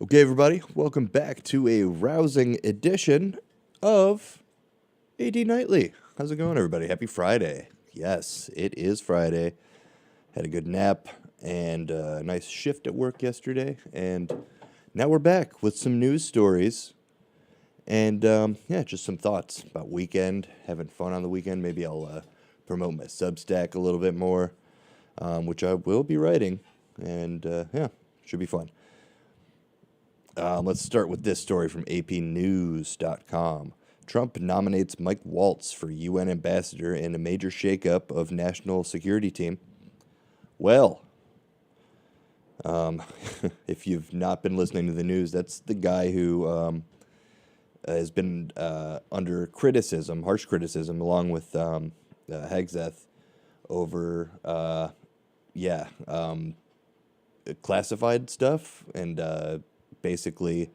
Okay, everybody, welcome back to a rousing edition of AD Nightly. How's it going, everybody? Happy Friday. Yes, it is Friday. Had a good nap and a nice shift at work yesterday, and now we're back with some news stories and just some thoughts about weekend, having fun on the weekend. Maybe I'll promote my Substack a little bit more, which I will be writing, and should be fun. Let's start with this story from APnews.com. Trump nominates Mike Waltz for UN ambassador in a major shakeup of national security team. Well, if you've not been listening to the news, that's the guy who has been under criticism, harsh criticism, along with Hegseth over, classified stuff and basically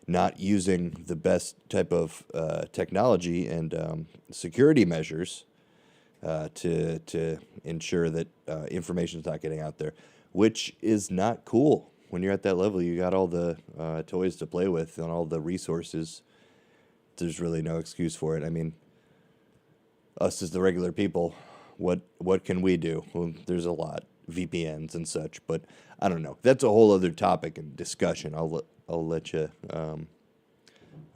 not using the best type of technology and security measures to ensure that information is not getting out there, which is not cool. When you're at that level, you got all the toys to play with and all the resources. There's really no excuse for it. I mean, us as the regular people, what can we do? Well, there's a lot, VPNs and such, but I don't know. That's a whole other topic and discussion. I'll let you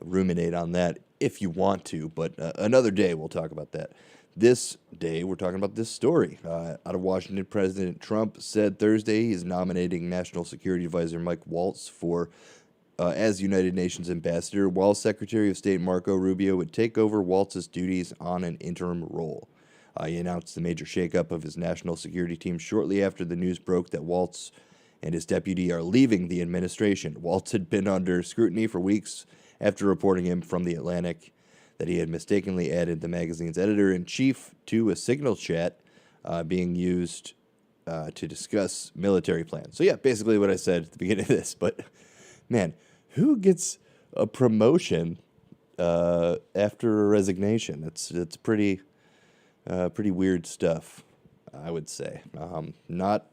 ruminate on that if you want to, but another day we'll talk about that. This day we're talking about this story. Out of Washington, President Trump said Thursday he is nominating National Security Advisor Mike Waltz for as United Nations ambassador, while Secretary of State Marco Rubio would take over Waltz's duties on an interim role. He announced the major shakeup of his national security team shortly after the news broke that Waltz and his deputy are leaving the administration. Waltz had been under scrutiny for weeks after reporting him from The Atlantic that he had mistakenly added the magazine's editor-in-chief to a signal chat being used to discuss military plans. So yeah, basically what I said at the beginning of this, but man, who gets a promotion after a resignation? It's pretty weird stuff, I would say. Not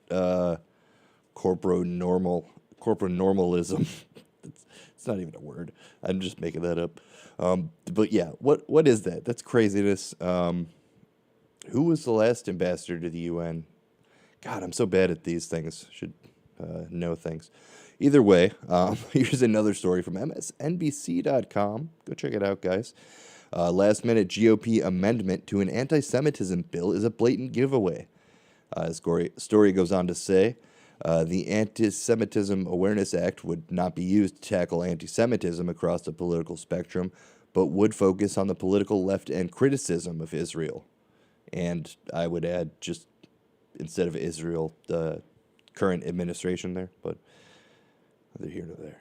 corporate normalism. It's not even a word. I'm just making that up. But yeah, what is that? That's craziness. Who was the last ambassador to the UN? God, I'm so bad at these things. Should know things. Either way, here's another story from MSNBC.com. Go check it out, guys. Last-minute GOP amendment to an anti-Semitism bill is a blatant giveaway. The story goes on to say, the Anti-Semitism Awareness Act would not be used to tackle anti-Semitism across the political spectrum, but would focus on the political left and criticism of Israel. And I would add, just instead of Israel, the current administration there, but neither here nor there.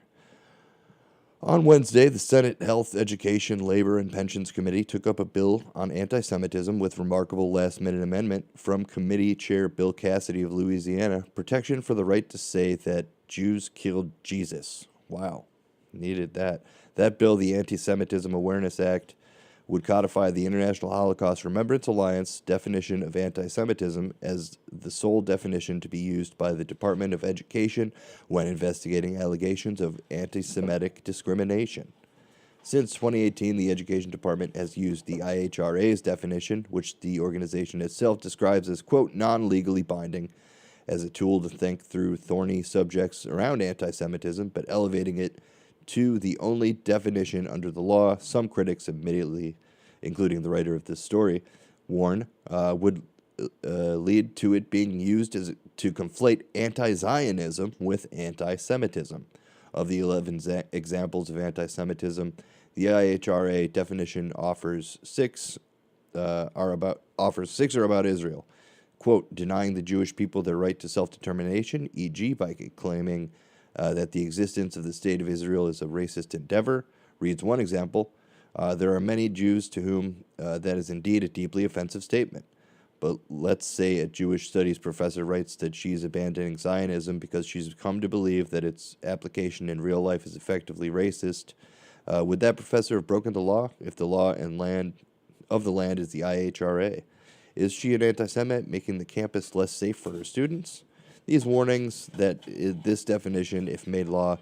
On Wednesday, the Senate Health, Education, Labor, and Pensions Committee took up a bill on anti-Semitism with remarkable last-minute amendment from Committee Chair Bill Cassidy of Louisiana, protection for the right to say that Jews killed Jesus. Wow, needed that. That bill, the Anti-Semitism Awareness Act, would codify the International Holocaust Remembrance Alliance definition of anti-Semitism as the sole definition to be used by the Department of Education when investigating allegations of anti-Semitic discrimination. Since 2018, the Education Department has used the IHRA's definition, which the organization itself describes as, quote, non-legally binding, as a tool to think through thorny subjects around anti-Semitism, but elevating it to the only definition under the law. Some critics immediately, including the writer of this story, warn would lead to it being used to conflate anti-Zionism with anti-Semitism. Of the 11 examples of anti-Semitism, the IHRA definition offers six are about Israel. Quote, denying the Jewish people their right to self-determination, e.g. by claiming that the existence of the State of Israel is a racist endeavor, reads one example. There are many Jews to whom that is indeed a deeply offensive statement. But let's say a Jewish studies professor writes that she's abandoning Zionism because she's come to believe that its application in real life is effectively racist. Would that professor have broken the law if the law and land of the land is the IHRA? Is she an anti-Semite, making the campus less safe for her students? These warnings that this definition, if made law,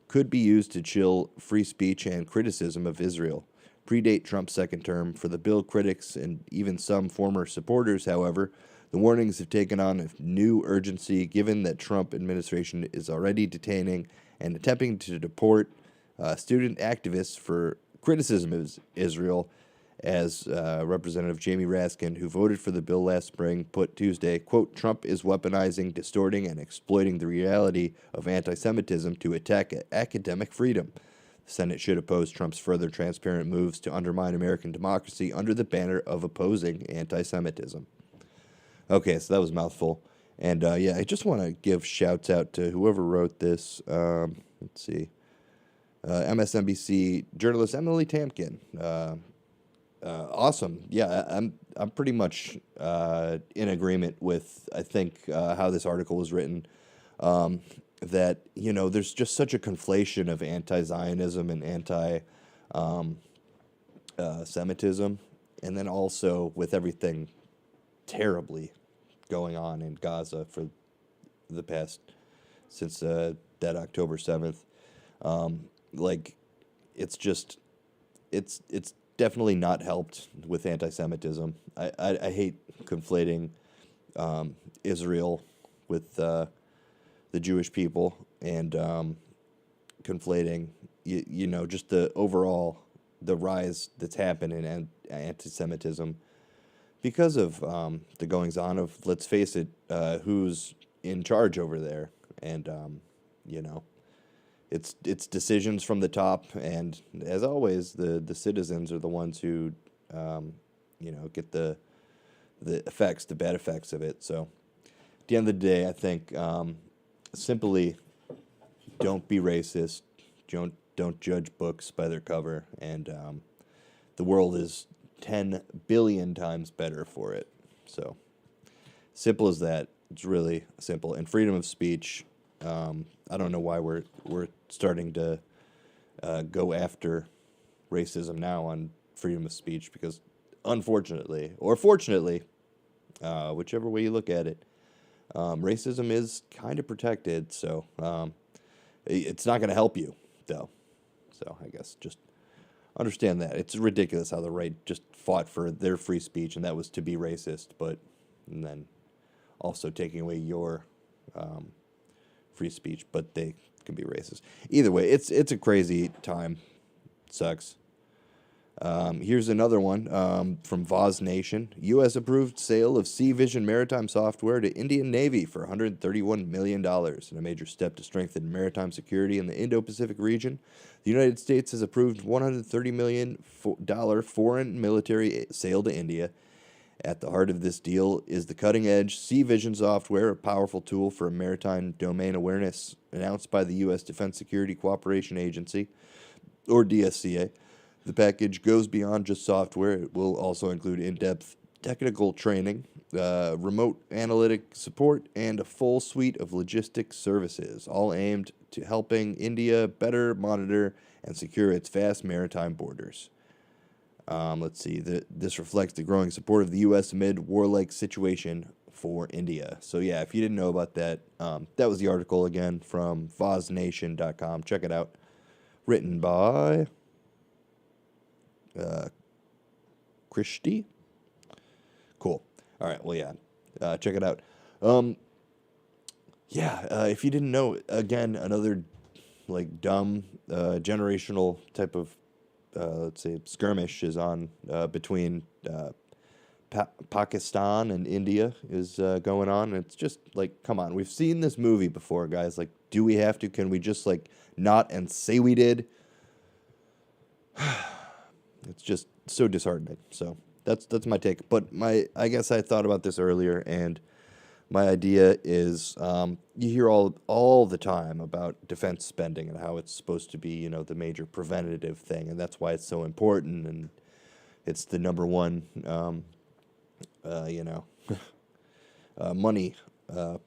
could be used to chill free speech and criticism of Israel. Predate Trump's second term. For the bill critics and even some former supporters, however, the warnings have taken on a new urgency given that Trump administration is already detaining and attempting to deport student activists for criticism of Israel, as Representative Jamie Raskin, who voted for the bill last spring, put Tuesday, quote, Trump is weaponizing, distorting, and exploiting the reality of anti-Semitism to attack academic freedom. The Senate should oppose Trump's further transparent moves to undermine American democracy under the banner of opposing anti-Semitism. Okay, so that was a mouthful. And yeah, I just want to give shouts out to whoever wrote this. Let's see. MSNBC journalist Emily Tamkin. Awesome. Yeah, I'm pretty much in agreement with, I think, how this article was written. That, you know, there's just such a conflation of anti-Zionism and anti-Semitism. And then also with everything terribly going on in Gaza for the past, since that October 7th. Like, it's just, it's definitely not helped with anti-Semitism. I hate conflating Israel with the Jewish people and conflating, you know, just the overall, the rise that's happened in anti-Semitism because of the goings-on of, let's face it, who's in charge over there. And, you know, it's decisions from the top, and as always, the citizens are the ones who, you know, get the effects, the bad effects of it. So at the end of the day, I think simply don't be racist, don't judge books by their cover, and the world is 10 billion times better for it. So simple as that. It's really simple. And freedom of speech, I don't know why we're starting to go after racism now on freedom of speech, because unfortunately, or fortunately, whichever way you look at it, racism is kind of protected, so it's not going to help you, though. So I guess just understand that. It's ridiculous how the right just fought for their free speech, and that was to be racist, and then also taking away your free speech, but they can be racist. Either way, it's a crazy time. Sucks. Here's another one from Voz Nation. U.S. approved sale of Sea Vision maritime software to Indian Navy for $131 million in a major step to strengthen maritime security in the Indo-Pacific region. The United States has approved $130 million foreign military sale to India. At the heart of this deal is the cutting-edge Sea Vision software, a powerful tool for maritime domain awareness announced by the U.S. Defense Security Cooperation Agency, or DSCA. The package goes beyond just software. It will also include in-depth technical training, remote analytic support, and a full suite of logistics services, all aimed to helping India better monitor and secure its vast maritime borders. Let's see. This reflects the growing support of the U.S. amid warlike situation for India. So, yeah, if you didn't know about that, that was the article, again, from VozNation.com. Check it out. Written by Christie. Cool. All right. Well, yeah. Check it out. If you didn't know, again, another like dumb generational type of let's say skirmish is on between Pakistan and India is going on. It's just like, come on, we've seen this movie before, guys. Like, do we have to? Can we just like not and say we did? It's just so disheartening. So that's my take. But I guess I thought about this earlier, and my idea is you hear all the time about defense spending and how it's supposed to be, you know, the major preventative thing, and that's why it's so important, and it's the number one, money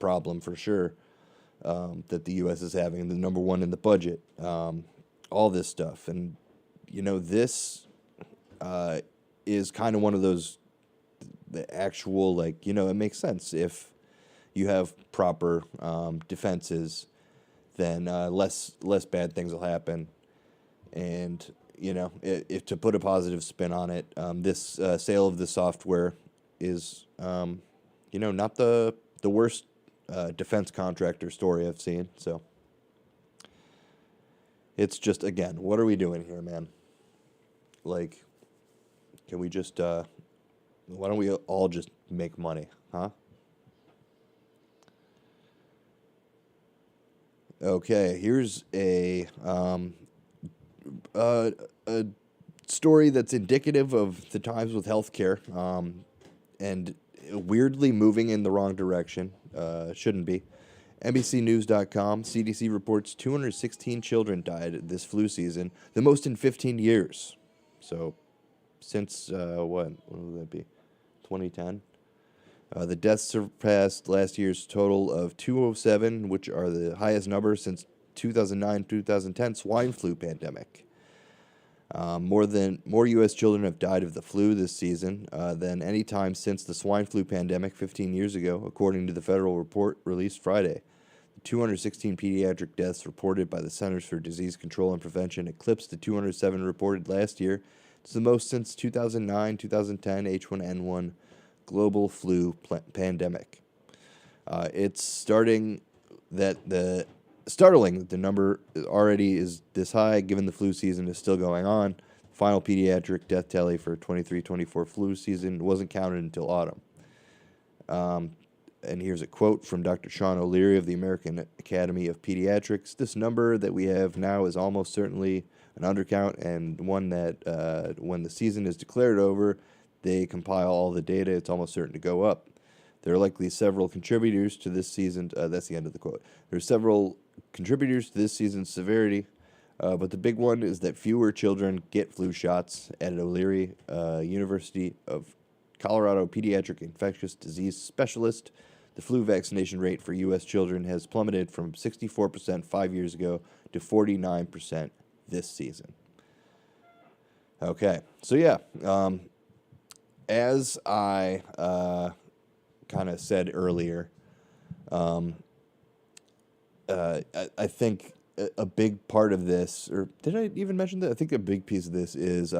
problem for sure that the U.S. is having, the number one in the budget, all this stuff, and you know this is kind of one of those, the actual, like, you know, it makes sense if you have proper defenses, then less bad things will happen. And if to put a positive spin on it, this sale of the software is not the worst defense contractor story I've seen. So it's just, again, what are we doing here, man? Like, can we just why don't we all just make money, huh? Okay, here's a story that's indicative of the times with healthcare, and weirdly moving in the wrong direction. Shouldn't be. NBCNews.com, CDC reports 216 children died this flu season, the most in 15 years. So, since, what would that be? 2010? The deaths surpassed last year's total of 207, which are the highest number since 2009-2010 swine flu pandemic. More U.S. children have died of the flu this season than any time since the swine flu pandemic 15 years ago, according to the federal report released Friday. The 216 pediatric deaths reported by the Centers for Disease Control and Prevention eclipsed the 207 reported last year. It's the most since 2009-2010 H1N1 global flu pandemic. It's startling that the number already is this high, given the flu season is still going on. Final pediatric death tally for 23-24 flu season wasn't counted until autumn. And here's a quote from Dr. Sean O'Leary of the American Academy of Pediatrics. This number that we have now is almost certainly an undercount, and one that when the season is declared over, they compile all the data, it's almost certain to go up. There are likely several contributors to this season. That's the end of the quote. There are several contributors to this season's severity, but the big one is that fewer children get flu shots. At O'Leary, University of Colorado pediatric infectious disease specialist, the flu vaccination rate for U.S. children has plummeted from 64% 5 years ago to 49% this season. Okay, so yeah, as I kind of said earlier, I think a big part of this, or did I even mention that? I think a big piece of this is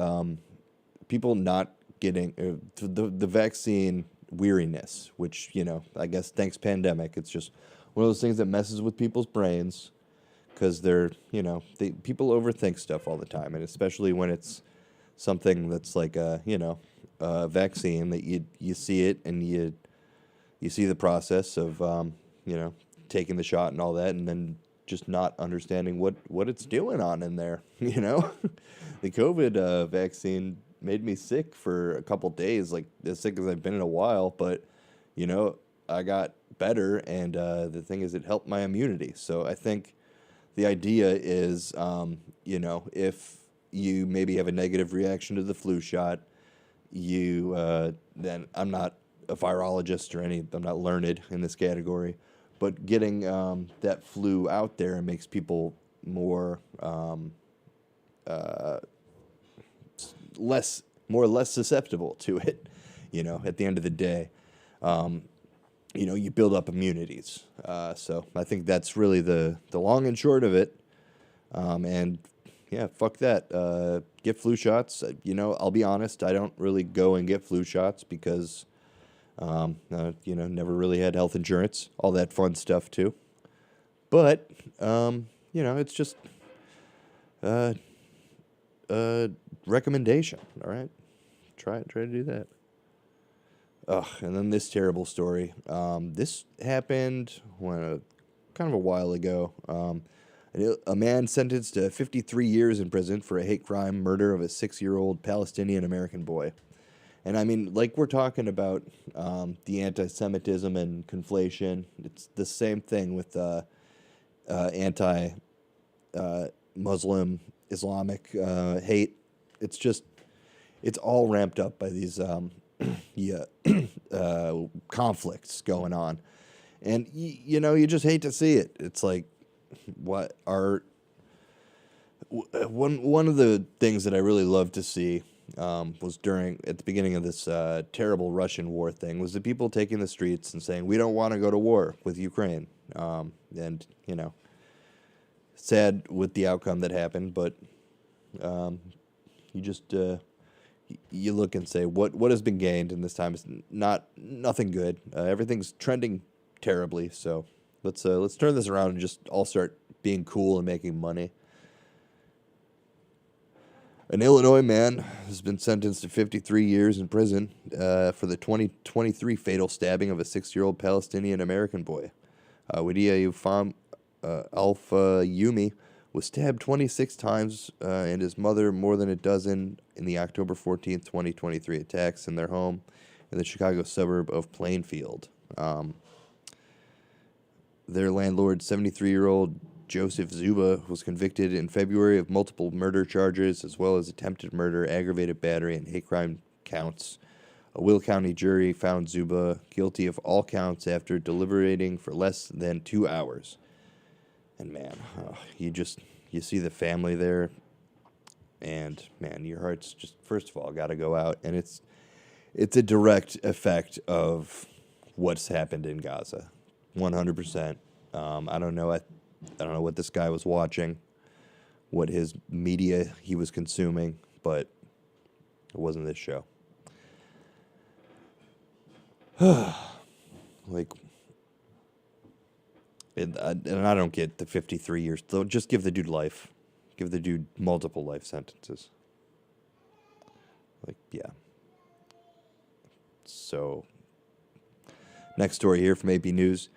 people not getting the vaccine weariness, which, I guess thanks pandemic, it's just one of those things that messes with people's brains because they're, people overthink stuff all the time, and especially when it's something that's like a vaccine that you see it and you see the process of taking the shot and all that, and then just not understanding what it's doing on in there. The COVID vaccine made me sick for a couple days, like as sick as I've been in a while, but I got better, and the thing is, it helped my immunity. So I think the idea is, if you maybe have a negative reaction to the flu shot, then I'm not a virologist I'm not learned in this category, but getting that flu out there makes people more less susceptible to it. At the end of the day, you build up immunities. So I think that's really the long and short of it. And yeah, fuck that. Get flu shots. I'll be honest, I don't really go and get flu shots because, never really had health insurance, all that fun stuff too. But, it's just a recommendation, all right? Try to do that. And then this terrible story. This happened kind of a while ago. A man sentenced to 53 years in prison for a hate crime murder of a 6-year-old Palestinian-American boy. And I mean, like we're talking about the anti-Semitism and conflation, it's the same thing with anti-Muslim, Islamic hate. It's all ramped up by these conflicts going on. And, you just hate to see it. It's like, one of the things that I really loved to see was at the beginning of this terrible Russian war thing, was the people taking the streets and saying, we don't want to go to war with Ukraine. And, sad with the outcome that happened, but you just you look and say what has been gained, and this time it's nothing good. Everything's trending terribly. So let's turn this around and just all start being cool and making money. An Illinois man has been sentenced to 53 years in prison for the 2023 fatal stabbing of a 6-year-old Palestinian American boy. Wadia Yufam Alpha Yumi was stabbed 26 times and his mother more than a dozen in the October 14th, 2023 attacks in their home in the Chicago suburb of Plainfield. Their landlord, 73-year-old Joseph Zuba, was convicted in February of multiple murder charges as well as attempted murder, aggravated battery, and hate crime counts. A Will County jury found Zuba guilty of all counts after deliberating for less than 2 hours. And man, you see the family there, and man, your heart's just, first of all, got to go out, and it's a direct effect of what's happened in Gaza, 100%. I don't know. I don't know what this guy was watching, what his media he was consuming, but it wasn't this show. Like, and I don't get the 53 years. Just give the dude life. Give the dude multiple life sentences. Like, yeah. So, next story here from AP News.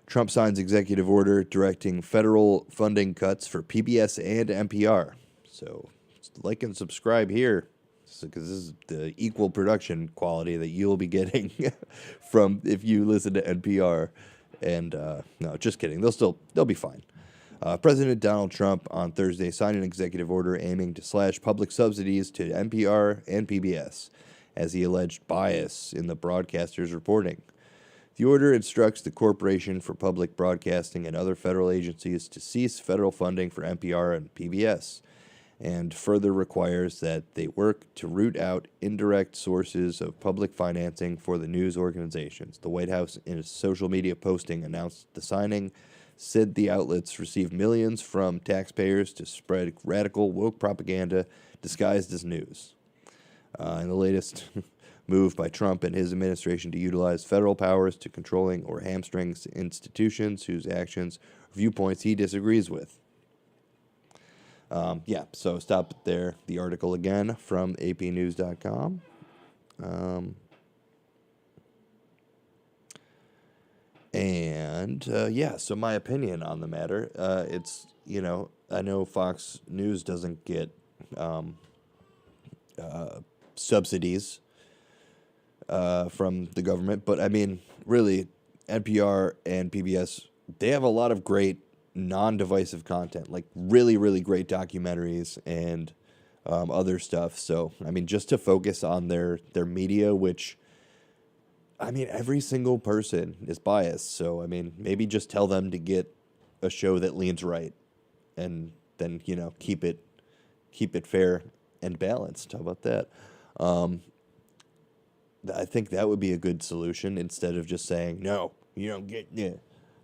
Trump signs executive order directing federal funding cuts for PBS and NPR. So, like and subscribe here, because this is the equal production quality that you'll be getting from if you listen to NPR. And no, just kidding. They'll be fine. President Donald Trump on Thursday signed an executive order aiming to slash public subsidies to NPR and PBS, as he alleged bias in the broadcasters' reporting. The order instructs the Corporation for Public Broadcasting and other federal agencies to cease federal funding for NPR and PBS, and further requires that they work to root out indirect sources of public financing for the news organizations. The White House, in a social media posting, announced the signing, said the outlets receive millions from taxpayers to spread radical woke propaganda disguised as news. In the latest move by Trump and his administration to utilize federal powers to controlling or hamstring institutions whose actions or viewpoints he disagrees with. So stop there. The article again from apnews.com. So my opinion on the matter, it's, I know Fox News doesn't get subsidies from the government, but I mean, really, NPR and PBS, they have a lot of great non-divisive content, like really, really great documentaries and other stuff. So, I mean, just to focus on their media, which, I mean, every single person is biased. So, I mean, maybe just tell them to get a show that leans right, and then, keep it fair and balanced. How about that? I think that would be a good solution, instead of just saying, no, you don't get,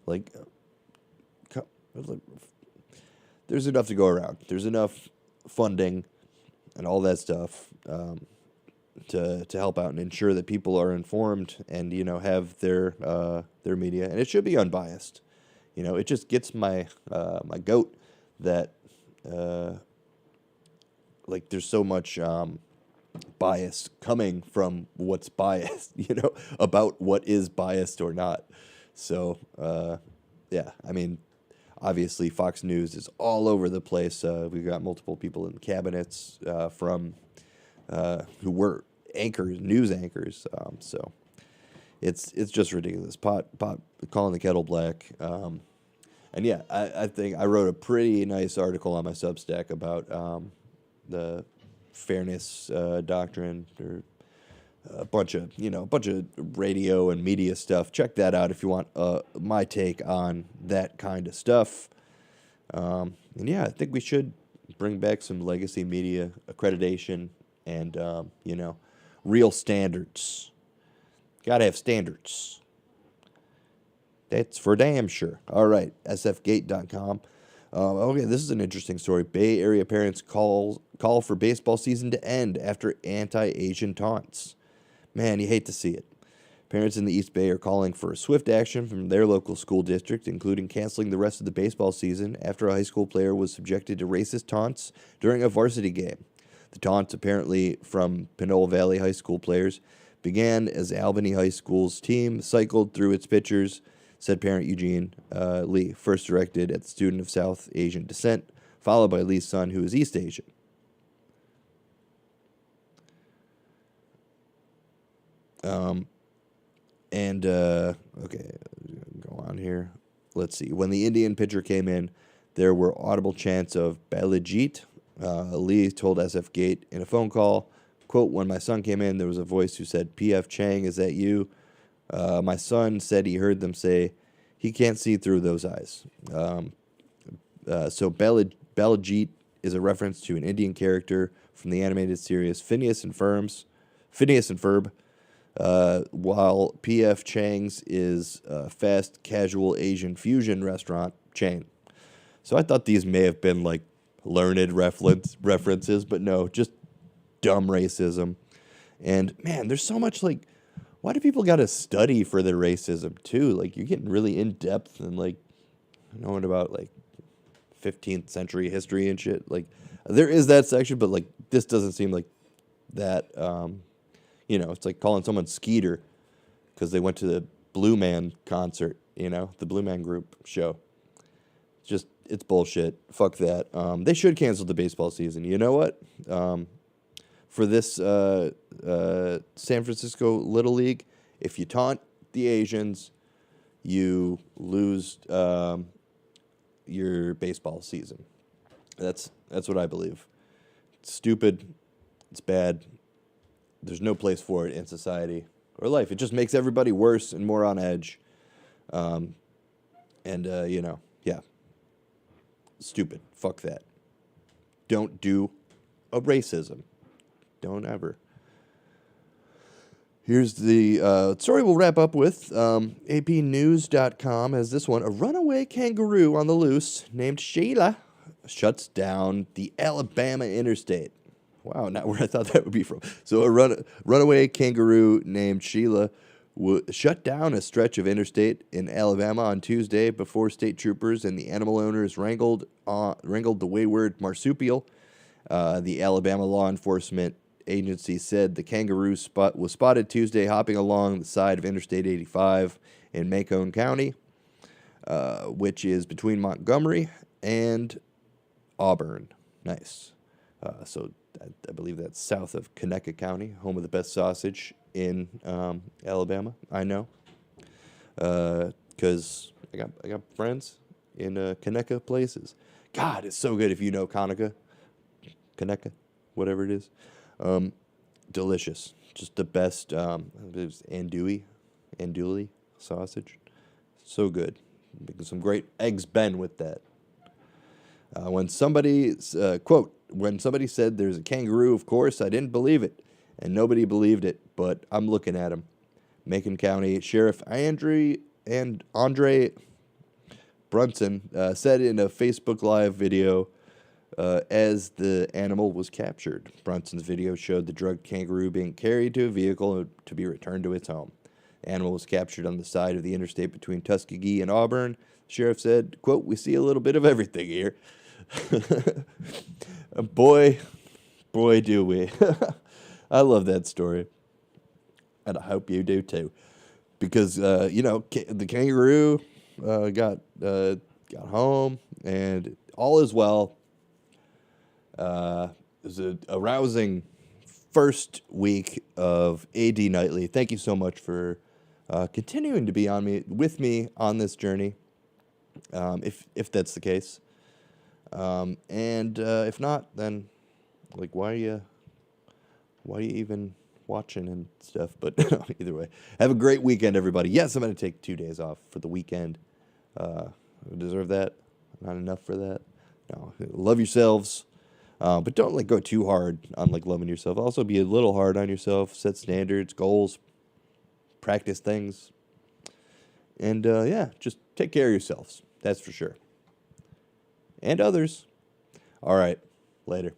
like, there's enough to go around. There's enough funding and all that stuff to help out and ensure that people are informed and, have their media, and it should be unbiased. It just gets my goat that there's so much bias coming from what's biased, about what is biased or not. So, I mean, obviously Fox News is all over the place. We've got multiple people in cabinets from who were news anchors. So it's just ridiculous. Pot calling the kettle black. I think I wrote a pretty nice article on my Substack about the fairness doctrine, or a bunch of radio and media stuff. Check that out if you want my take on that kind of stuff. I think we should bring back some legacy media accreditation and real standards. Gotta have standards. That's for damn sure. All right, sfgate.com. Okay, this is an interesting story. Bay Area parents call for baseball season to end after anti-Asian taunts. Man, you hate to see it. Parents in the East Bay are calling for swift action from their local school district, including canceling the rest of the baseball season after a high school player was subjected to racist taunts during a varsity game. The taunts, apparently from Pinole Valley High School players, began as Albany High School's team cycled through its pitchers, said parent Eugene Lee, first directed at the student of South Asian descent, followed by Lee's son, who is East Asian. Okay, go on here. Let's see. When the Indian pitcher came in, there were audible chants of Balajit. Lee told SF Gate in a phone call, quote, when my son came in, there was a voice who said, P.F. Chang, is that you? My son said he heard them say, he can't see through those eyes. So Balajit is a reference to an Indian character from the animated series Phineas and Ferb, while P.F. Chang's is a fast casual Asian fusion restaurant chain. So I thought these may have been like learned references, but no, just dumb racism. And man, there's so much like, why do people got to study for their racism too? Like you're getting really in depth and like knowing about like 15th century history and shit. Like there is that section, but like this doesn't seem like that. It's like calling someone Skeeter because they went to the Blue Man concert. The Blue Man Group show. It's bullshit. Fuck that. They should cancel the baseball season. You know what? For this San Francisco Little League, if you taunt the Asians, you lose your baseball season. That's what I believe. It's stupid. It's bad. There's no place for it in society or life. It just makes everybody worse and more on edge. Yeah. Stupid. Fuck that. Don't do a racism. Don't ever. Here's the story we'll wrap up with. APnews.com has this one. A runaway kangaroo on the loose named Sheila shuts down the Alabama interstate. Wow, not where I thought that would be from. So a runaway kangaroo named Sheila shut down a stretch of interstate in Alabama on Tuesday before state troopers and the animal owners wrangled the wayward marsupial. The Alabama law enforcement agency said the kangaroo was spotted Tuesday hopping along the side of Interstate 85 in Macon County, which is between Montgomery and Auburn. Nice. So I believe that's south of Conecuh County, home of the best sausage in Alabama. I know, because I got friends in Conecuh places. God, it's so good if you know Conecuh, whatever it is. Delicious, just the best. It was andouille sausage, so good. Making some great eggs Ben with that. When somebody said there's a kangaroo, of course, I didn't believe it. And nobody believed it, but I'm looking at him. Macon County Sheriff Andre Brunson said in a Facebook Live video as the animal was captured. Brunson's video showed the drugged kangaroo being carried to a vehicle to be returned to its home. The animal was captured on the side of the interstate between Tuskegee and Auburn. The sheriff said, quote, we see a little bit of everything here. Boy, do we. I love that story. And I hope you do too. Because, the kangaroo got home and all is well. It was a rousing first week of AD Nightly. Thank you so much for continuing to be with me on this journey, if that's the case. If not, then like why are you even watching and stuff? But either way, have a great weekend, everybody. Yes, I'm going to take 2 days off for the weekend. I deserve that. Not enough for that. No, love yourselves. But don't go too hard on loving yourself. Also be a little hard on yourself. Set standards, goals, practice things. And just take care of yourselves. That's for sure. and others. All right, later.